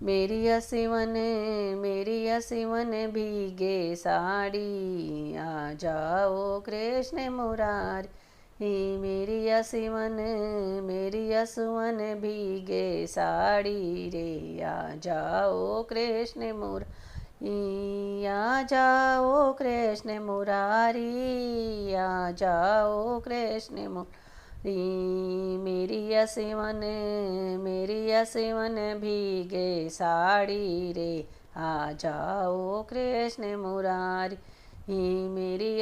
मेरी असिवन मेरी असिवन भीगे साड़ी, आ जाओ कृष्ण मुरारी। मेरी असिवन मेरी असुवन भीगे साड़ी रे, आ जाओ कृष्ण मुरारी। आ जाओ कृष्ण मुरारी, आ जाओ कृष्ण मुरारी। मेरी असिवन भीगे साड़ी रे, आ जाओ कृष्ण मुरारी। मेरी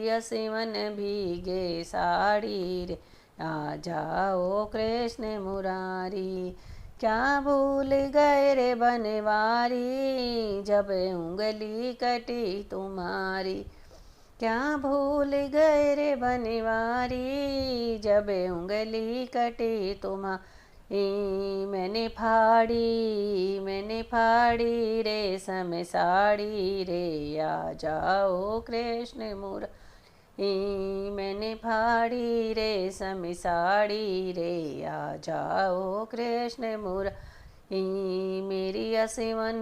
असिवन भीगे साड़ी रे, आ जाओ कृष्ण मुरारी। क्या भूल गए रे बनवारी, जब उंगली कटी तुम्हारी। क्या भूल गए रे बनवारी, जब उंगली कटी तुम्हारी। मैंने फाड़ी रेशम साड़ी रे, आ जाओ कृष्ण मुरारी। मैंने फाड़ी रेशम साड़ी रे, आ जाओ कृष्ण मुरारी। मेरी असिवन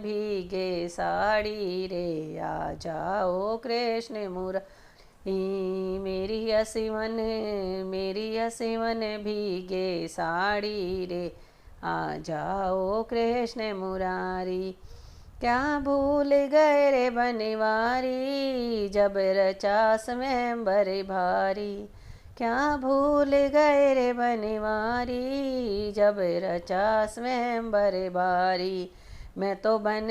भीगे साड़ी रे, आ जाओ कृष्ण मुरारी। मेरी असिवन भीगे साड़ी रे, आ जाओ कृष्ण मुरारी। क्या भूल गए रे बनवारी, जब रचा स्वयंवर भारी। क्या भूल गए रे बनवारी, जब रचा स्वयंवर भारी। मैं तो बन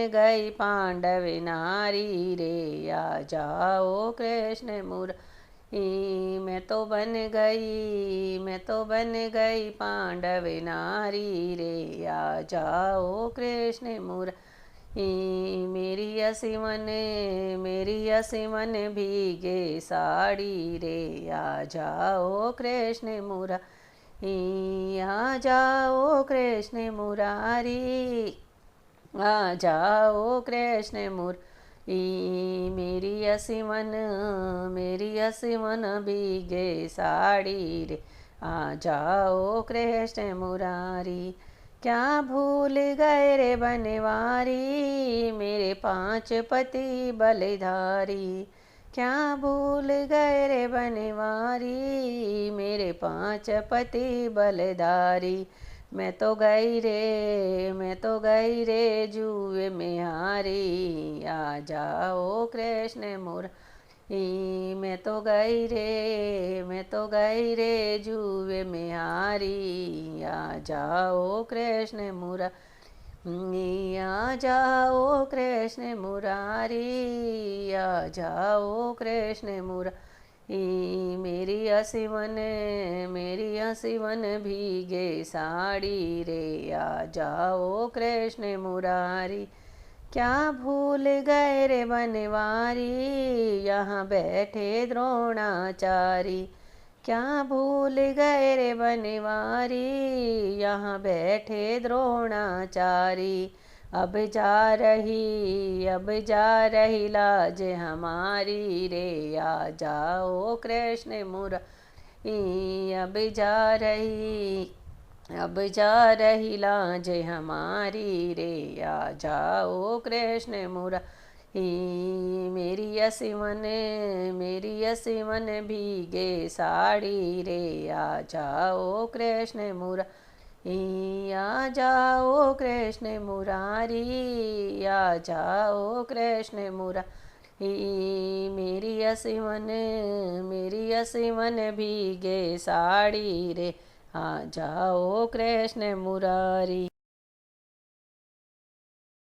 गई पांडव नारी रे, आ जाओ कृष्ण मुरारी। मैं तो बन गई पांडव नारी रे, आ जाओ कृष्ण मुरारी। मेरी असिवन भीगे साड़ी रे, आ जाओ कृष्ण मुरारी। आ जाओ कृष्ण मुरारी, आ जाओ कृष्ण मुरारी। मेरी असिवन भीगे साड़ी रे, आ जाओ कृष्ण मुरारी। क्या भूल गए रे बनवारी, मेरे 5 पति बलिधारी। क्या भूल गए रे बनवारी, मेरे 5 पति बलिधारी। मैं तो गई रे जुए में हारी, आ जाओ कृष्ण मुरारी। मैं तो गई रे जुए में हारी, आ जाओ कृष्ण मुरारी। आ जाओ कृष्ण मुरारी, आ जाओ कृष्ण मुरारी। मेरी असिवन भीगे साड़ी रे, आ जाओ कृष्ण मुरारी। क्या भूल गए रे बनवारी, यहाँ बैठे द्रोणाचारी। क्या भूल गए रे बनवारी, यहाँ बैठे द्रोणाचारी। अब जा रही लाज हमारी रे, आ जाओ कृष्ण मुरारी। अब जा रही लाज हमारी रे, आ जाओ कृष्ण मुरारी। मेरी असिवन भीगे साड़ी रे, आ जाओ कृष्ण मुरारी। आ जाओ कृष्ण मुरारी, आ जाओ कृष्ण मुरारी। मेरी असिवन भीगे साड़ी रे, आ जाओ कृष्ण मुरारी।